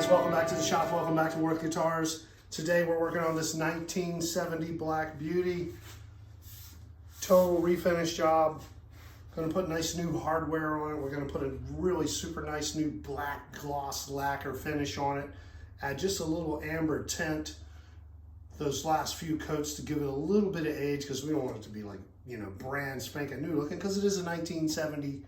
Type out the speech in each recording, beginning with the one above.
guys, welcome back to the shop. Welcome back to Worth Guitars. Today we're working on this 1970 Black Beauty. Total refinish job. Going to put nice new hardware on it. We're going to put a really super nice new black gloss lacquer finish on it. Add just a little amber tint. Those last few coats to give it a little bit of age, because we don't want it to be like, you know, brand spanking new looking, because it is a 1970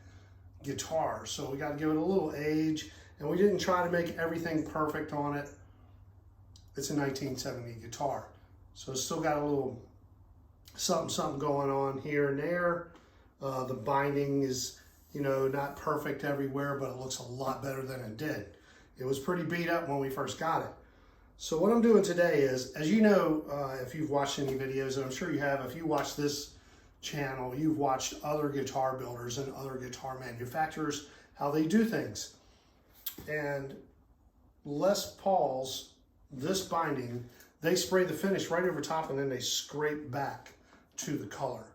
guitar. So we got to give it a little age. And we didn't try to make everything perfect on it. It's a 1970 guitar. So it's still got a little something going on here and there. The binding is, you know, not perfect everywhere, but it looks a lot better than it did. It was pretty beat up when we first got it. So what I'm doing today is, as you know, if you've watched any videos, and I'm sure you have, if you watch this channel, you've watched other guitar builders and other guitar manufacturers, how they do things. And Les Paul's, this binding, they spray the finish right over top and then they scrape back to the color,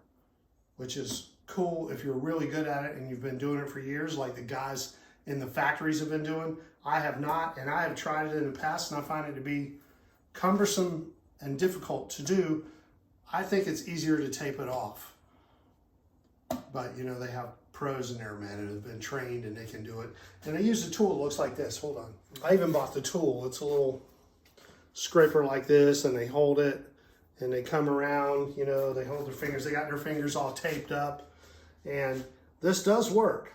which is cool if you're really good at it and you've been doing it for years, like the guys in the factories have been doing. I have not, and I have tried it in the past and I find it to be cumbersome and difficult to do. I think it's easier to tape it off. But, you know, they have pros in there, man, and have been trained and they can do it. And they use a tool that looks like this. Hold on. I even bought the tool. It's a little scraper like this, and they hold it and they come around, you know, they hold their fingers. They got their fingers all taped up. And this does work.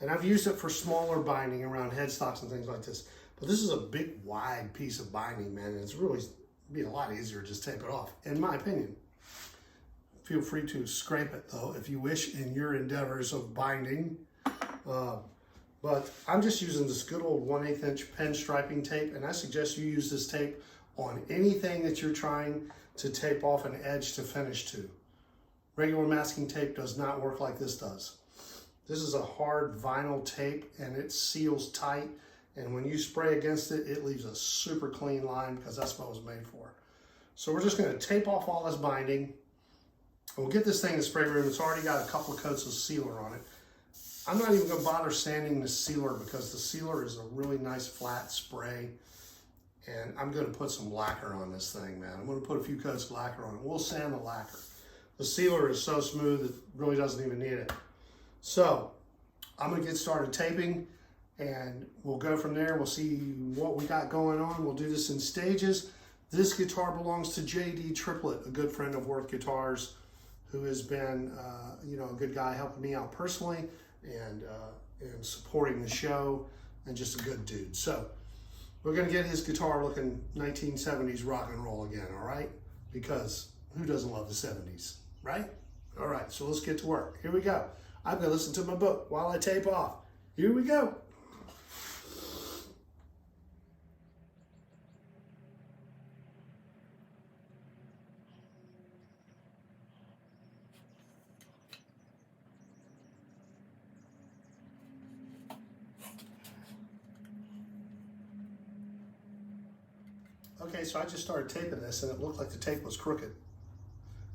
And I've used it for smaller binding around headstocks and things like this. But this is a big, wide piece of binding, man, and it's really be a lot easier to just tape it off, in my opinion. Feel free to scrape it, though, if you wish, in your endeavors of binding. But I'm just using this good old 1/8 inch pen striping tape, and I suggest you use this tape on anything that you're trying to tape off an edge to finish to. Regular masking tape does not work like this does. This is a hard vinyl tape, and it seals tight, and when you spray against it, it leaves a super clean line, because that's what it was made for. So we're just going to tape off all this binding. We'll get this thing in the spray room. It's already got a couple of coats of sealer on it. I'm not even going to bother sanding the sealer, because the sealer is a really nice flat spray. And I'm going to put some lacquer on this thing, man. I'm going to put a few coats of lacquer on it. We'll sand the lacquer. The sealer is so smooth it really doesn't even need it. So I'm going to get started taping, and we'll go from there. We'll see what we got going on. We'll do this in stages. This guitar belongs to JD Triplett, a good friend of Worth Guitars, who has been, you know, a good guy helping me out personally and supporting the show, and just a good dude. So we're going to get his guitar looking 1970s rock and roll again, all right? Because who doesn't love the 70s, right? All right, so let's get to work. Here we go. I'm going to listen to my book while I tape off. Here we go. Okay, so I just started taping this, and it looked like the tape was crooked.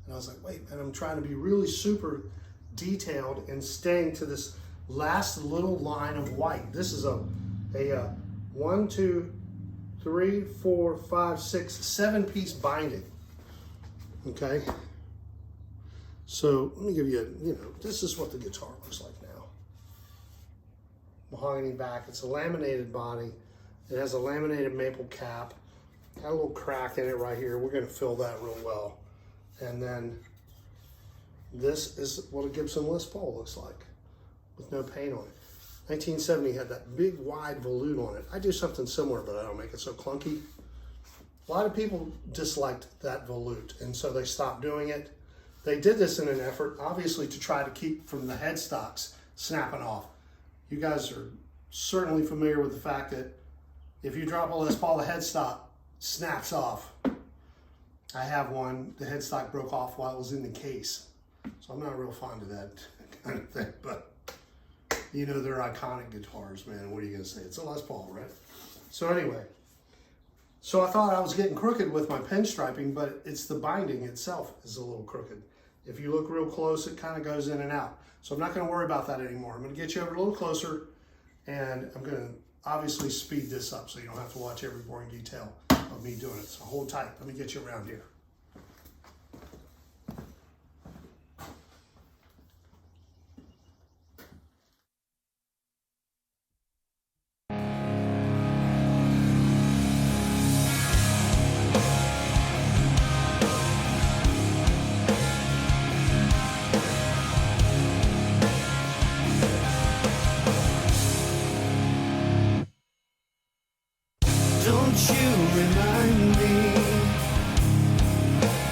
And I was like, wait, and I'm trying to be really super detailed and staying to this last little line of white. This is a 1, 2, 3, 4, 5, 6, 7-piece binding. Okay? So let me give you you know, this is what the guitar looks like now. Mahogany back. It's a laminated body. It has a laminated maple cap. Got a little crack in it right here. We're going to fill that real well. And then this is what a Gibson Les Paul looks like with no paint on it. 1970 had that big wide volute on it. I do something similar, but I don't make it so clunky. A lot of people disliked that volute, and so they stopped doing it. They did this in an effort, obviously, to try to keep from the headstocks snapping off. You guys are certainly familiar with the fact that if you drop a Les Paul, the headstock snaps off. I have one, the headstock broke off while it was in the case. So I'm not real fond of that kind of thing, but you know, they're iconic guitars, man. What are you gonna say? It's a Les Paul, right? So anyway, so I thought I was getting crooked with my pen striping, but it's the binding itself is a little crooked. If you look real close, it kind of goes in and out. So I'm not gonna worry about that anymore. I'm gonna get you over a little closer, and I'm gonna obviously speed this up so you don't have to watch every boring detail of me doing it. So hold tight, let me get you around here. Don't you remind me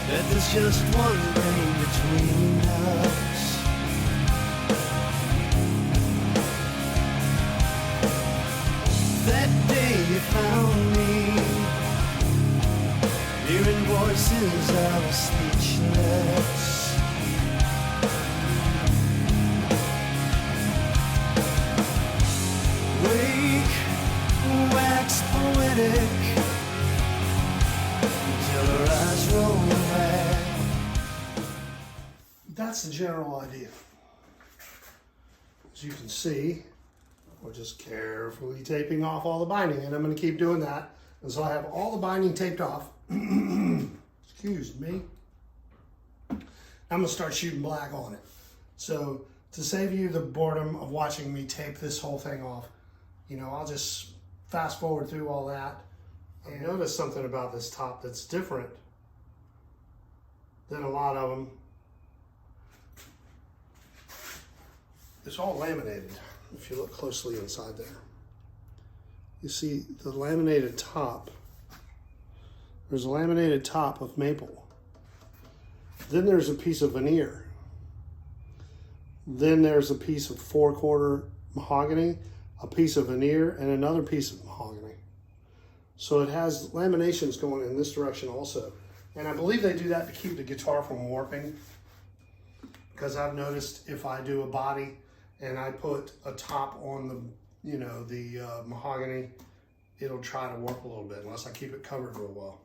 that there's just one thing between us. That day you found me hearing voices, I was speechless. Wax poetic until her eyes roll back. That's the general idea. As you can see, we're just carefully taping off all the binding, and I'm going to keep doing that until I have all the binding taped off. Excuse me. I'm going to start shooting black on it. So to save you the boredom of watching me tape this whole thing off, you know, I'll just fast forward through all that. And notice something about this top that's different than a lot of them. It's all laminated. If you look closely inside there, you see the laminated top. There's a laminated top of maple. Then there's a piece of veneer. Then there's a piece of 4/4 mahogany, a piece of veneer, and another piece of mahogany. So it has laminations going in this direction also. And I believe they do that to keep the guitar from warping, because I've noticed if I do a body and I put a top on the, you know, the mahogany, it'll try to warp a little bit unless I keep it covered real well.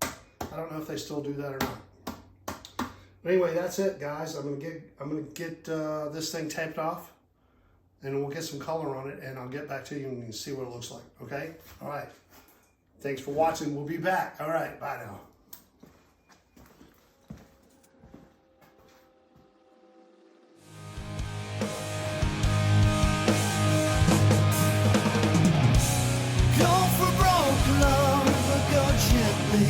I don't know if they still do that or not. But anyway, that's it, guys. I'm gonna get this thing taped off, and we'll get some color on it, and I'll get back to you and you can see what it looks like, okay? All right. Thanks for watching. We'll be back. All right, bye now. Go for broke love, but go gently.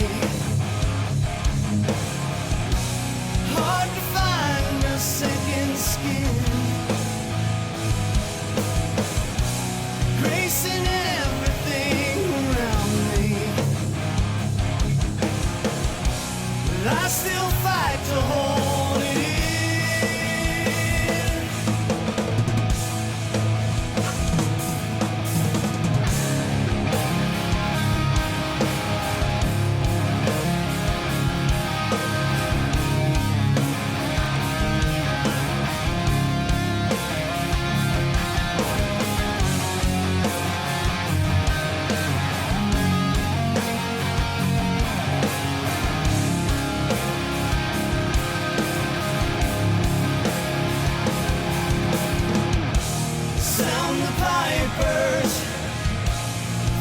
Hard to find a second skin. Grace in everything around me. But I still fight to hold it in.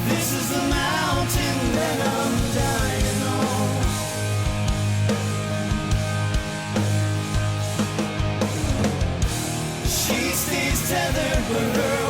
This is the mountain that I'm dying on. She stays tethered, but her